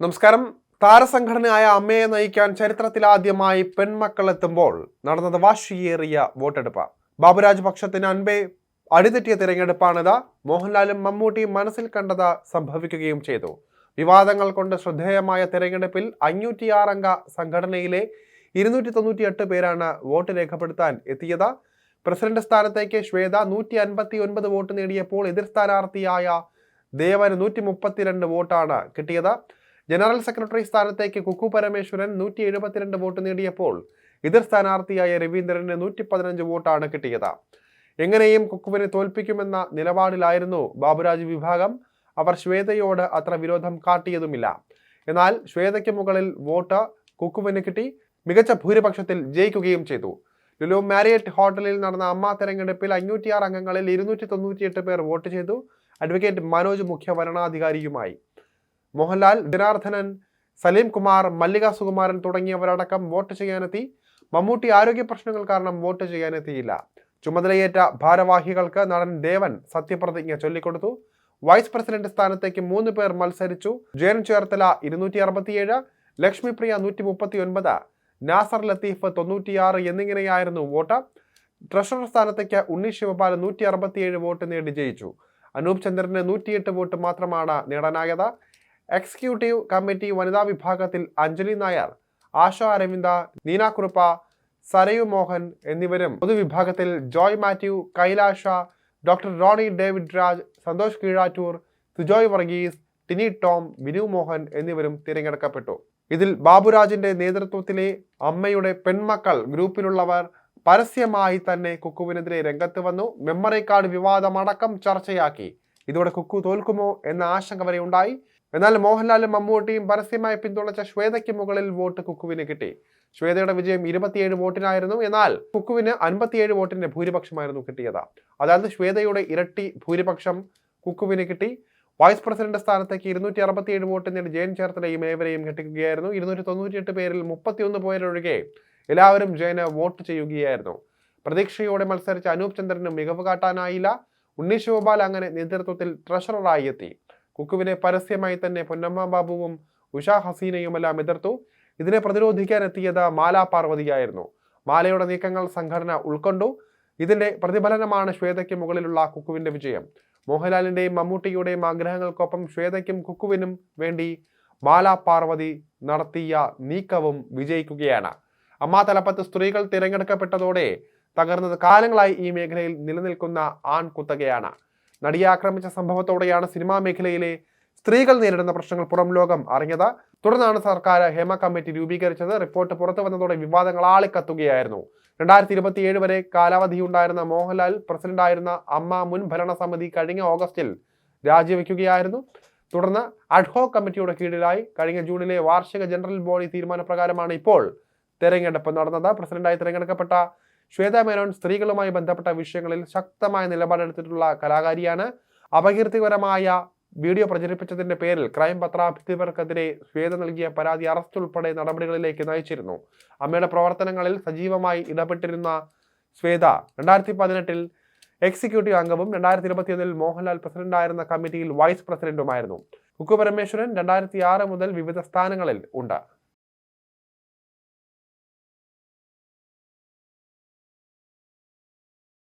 നമസ്കാരം. താരസംഘടനയായ അമ്മയെ നയിക്കാൻ ചരിത്രത്തിലാദ്യമായി പെൺമക്കൾ എത്തുമ്പോൾ നടന്നത് വാശിയേറിയ വോട്ടെടുപ്പ്. ബാബുരാജ് പക്ഷത്തിന് അൻപേ അടിതെറ്റിയ തിരഞ്ഞെടുപ്പാണിത്. മോഹൻലാലും മമ്മൂട്ടിയും മനസ്സിൽ കണ്ടത് സംഭവിക്കുകയും ചെയ്തു. വിവാദങ്ങൾ കൊണ്ട് ശ്രദ്ധേയമായ തിരഞ്ഞെടുപ്പിൽ 506 അംഗ സംഘടനയിലെ 298 പേരാണ് വോട്ട് രേഖപ്പെടുത്താൻ എത്തിയത്. പ്രസിഡന്റ് സ്ഥാനത്തേക്ക് ശ്വേത 159 വോട്ട് നേടിയപ്പോൾ എതിർ സ്ഥാനാർത്ഥിയായ ദേവന് 132 വോട്ടാണ് കിട്ടിയത്. ജനറൽ സെക്രട്ടറി സ്ഥാനത്തേക്ക് കുക്കു പരമേശ്വരൻ 172 വോട്ട് നേടിയപ്പോൾ എതിർ സ്ഥാനാർത്ഥിയായ രവീന്ദ്രന് 115 വോട്ടാണ് കിട്ടിയത്. എങ്ങനെയും കുക്കുവിനെ തോൽപ്പിക്കുമെന്ന നിലപാടിലായിരുന്നു ബാബുരാജ് വിഭാഗം. അവർ ശ്വേതയോട് അത്ര വിരോധം കാട്ടിയതുമില്ല. എന്നാൽ ശ്വേതയ്ക്ക് മുകളിൽ വോട്ട് കുക്കുവിന് കിട്ടി. മികച്ച ഭൂരിപക്ഷത്തിൽ ജയിക്കുകയും ചെയ്തു. ലുലു മാരിയറ്റ് ഹോട്ടലിൽ നടന്ന അമ്മ തെരഞ്ഞെടുപ്പിൽ 506 അംഗങ്ങളിൽ 298 പേർ വോട്ട് ചെയ്തു. അഡ്വക്കേറ്റ് മനോജ് മുഖ്യ വരണാധികാരിയുമായി. മോഹൻലാൽ, ജനാർദ്ദനൻ, സലീം കുമാർ, മല്ലിക സുകുമാരൻ തുടങ്ങിയവരടക്കം വോട്ട് ചെയ്യാനെത്തി. മമ്മൂട്ടി ആരോഗ്യ പ്രശ്നങ്ങൾ കാരണം വോട്ട് ചെയ്യാനെത്തിയില്ല. ചുമതലയേറ്റ ഭാരവാഹികൾക്ക് നടൻ ദേവൻ സത്യപ്രതിജ്ഞ ചൊല്ലിക്കൊടുത്തു. വൈസ് പ്രസിഡന്റ് സ്ഥാനത്തേക്ക് 3 പേർ മത്സരിച്ചു. ജയൻ ചേർത്തല 267, ലക്ഷ്മിപ്രിയ 139, നാസർ ലത്തീഫ് 96 എന്നിങ്ങനെയായിരുന്നു വോട്ട്. ട്രഷറർ സ്ഥാനത്തേക്ക് ഉണ്ണി ശിവപാൽ 167 വോട്ട് നേടി ജയിച്ചു. അനൂപ് ചന്ദ്രന് 108 വോട്ട് മാത്രമാണ് നേടാനായത്. എക്സിക്യൂട്ടീവ് കമ്മിറ്റി വനിതാ വിഭാഗത്തിൽ അഞ്ജലി നായർ, ആശ അരവിന്ദ, നീന കുറുപ്പ, സരയു മോഹൻ എന്നിവരും, പൊതുവിഭാഗത്തിൽ ജോയ് മാത്യു, കൈലാഷ, ഡോക്ടർ റോണി ഡേവിഡ് രാജ്, സന്തോഷ് കീഴാറ്റൂർ, സുജോയ് വർഗീസ്, ടിനി ടോം, വിനു മോഹൻ എന്നിവരും തിരഞ്ഞെടുക്കപ്പെട്ടു. ഇതിൽ ബാബുരാജിന്റെ നേതൃത്വത്തിലെ അമ്മയുടെ പെൺമക്കൾ ഗ്രൂപ്പിലുള്ളവർ പരസ്യമായി തന്നെ കുക്കുവിനെതിരെ രംഗത്ത് വന്നു. മെമ്മറി കാർഡ് വിവാദമടക്കം ചർച്ചയാക്കി. ഇതോടെ കുക്കു തോൽക്കുമോ എന്ന ആശങ്ക വരെ ഉണ്ടായി. എന്നാൽ മോഹൻലാലും മമ്മൂട്ടിയും പരസ്യമായി പിന്തുണച്ച ശ്വേതയ്ക്ക് മുകളിൽ വോട്ട് കുക്കുവിന് കിട്ടി. ശ്വേതയുടെ വിജയം 27 വോട്ടിനായിരുന്നു. എന്നാൽ കുക്കുവിന് 57 വോട്ടിന്റെ ഭൂരിപക്ഷമായിരുന്നു കിട്ടിയത്. അതായത് ശ്വേതയുടെ ഇരട്ടി ഭൂരിപക്ഷം കുക്കുവിന് കിട്ടി. വൈസ് പ്രസിഡന്റ് സ്ഥാനത്തേക്ക് 267 വോട്ട് നേടി ജയൻ ചേർത്തലയും ഏവരെയും കെട്ടിക്കുകയായിരുന്നു. 298 പേരിൽ 31 പേരൊഴികെ എല്ലാവരും ജയന് വോട്ട് ചെയ്യുകയായിരുന്നു. പ്രതീക്ഷയോടെ മത്സരിച്ച അനൂപ് ചന്ദ്രന് മികവ് കാട്ടാനായില്ല. ഉണ്ണി ശിവപാൽ അങ്ങനെ നേതൃത്വത്തിൽ ട്രഷററായി എത്തി. കുക്കുവിനെ പരസ്യമായി തന്നെ പൊന്നമ്മ ബാബുവും ഉഷാ ഹസീനയുമെല്ലാം എതിർത്തു. ഇതിനെ പ്രതിരോധിക്കാൻ എത്തിയത് മാല പാർവതിയായിരുന്നു. മാലയുടെ നീക്കങ്ങൾ സംഘടന ഉൾക്കൊണ്ടു. ഇതിന്റെ പ്രതിഫലനമാണ് ശ്വേതയ്ക്ക് മുകളിലുള്ള കുക്കുവിന്റെ വിജയം. മോഹൻലാലിന്റെയും മമ്മൂട്ടിയുടെയും ആഗ്രഹങ്ങൾക്കൊപ്പം ശ്വേതയ്ക്കും കുക്കുവിനും വേണ്ടി മാല പാർവതി നടത്തിയ നീക്കവും വിജയിക്കുകയാണ്. അമ്മാ തലപ്പത്ത് സ്ത്രീകൾ തിരഞ്ഞെടുക്കപ്പെട്ടതോടെ തകർന്നത് കാലങ്ങളായി ഈ മേഖലയിൽ നിലനിൽക്കുന്ന ആൺകുത്തകയാണ്. നടിയെ ആക്രമിച്ച സംഭവത്തോടെയാണ് സിനിമാ മേഖലയിലെ സ്ത്രീകൾ നേരിടുന്ന പ്രശ്നങ്ങൾ പുറം ലോകം അറിഞ്ഞത്. തുടർന്നാണ് സർക്കാർ ഹേമ കമ്മിറ്റി രൂപീകരിച്ചത്. റിപ്പോർട്ട് പുറത്തു വന്നതോടെ വിവാദങ്ങൾ ആളിക്കത്തുകയായിരുന്നു. 2027 വരെ കാലാവധിയുണ്ടായിരുന്ന മോഹൻലാൽ പ്രസിഡന്റായിരുന്ന അമ്മ മുൻ ഭരണസമിതി കഴിഞ്ഞ ഓഗസ്റ്റിൽ രാജിവെക്കുകയായിരുന്നു. തുടർന്ന് അഡ്ഹോക് കമ്മിറ്റിയുടെ കീഴിലായി കഴിഞ്ഞ ജൂണിലെ വാർഷിക ജനറൽ ബോഡി തീരുമാനപ്രകാരമാണ് ഇപ്പോൾ തെരഞ്ഞെടുപ്പ് നടന്നത്. പ്രസിഡന്റായി തിരഞ്ഞെടുക്കപ്പെട്ട ശ്വേത മേനോൻ സ്ത്രീകളുമായി ബന്ധപ്പെട്ട വിഷയങ്ങളിൽ ശക്തമായ നിലപാടെടുത്തിട്ടുള്ള കലാകാരിയാണ്. അപകീർത്തികരമായ വീഡിയോ പ്രചരിപ്പിച്ചതിന്റെ പേരിൽ ക്രൈം പത്രാധിപർക്കെതിരെ ശ്വേത നൽകിയ പരാതി അറസ്റ്റ് ഉൾപ്പെടെ നടപടികളിലേക്ക് നയിച്ചിരുന്നു. അമ്മയുടെ പ്രവർത്തനങ്ങളിൽ സജീവമായി ഇടപെട്ടിരുന്ന ശ്വേത 2018 എക്സിക്യൂട്ടീവ് അംഗവും 2021 മോഹൻലാൽ പ്രസിഡന്റായിരുന്ന കമ്മിറ്റിയിൽ വൈസ് പ്രസിഡന്റുമായിരുന്നു. കുക്കു പരമേശ്വരൻ 2006 മുതൽ വിവിധ സ്ഥാനങ്ങളിൽ ഉണ്ട്.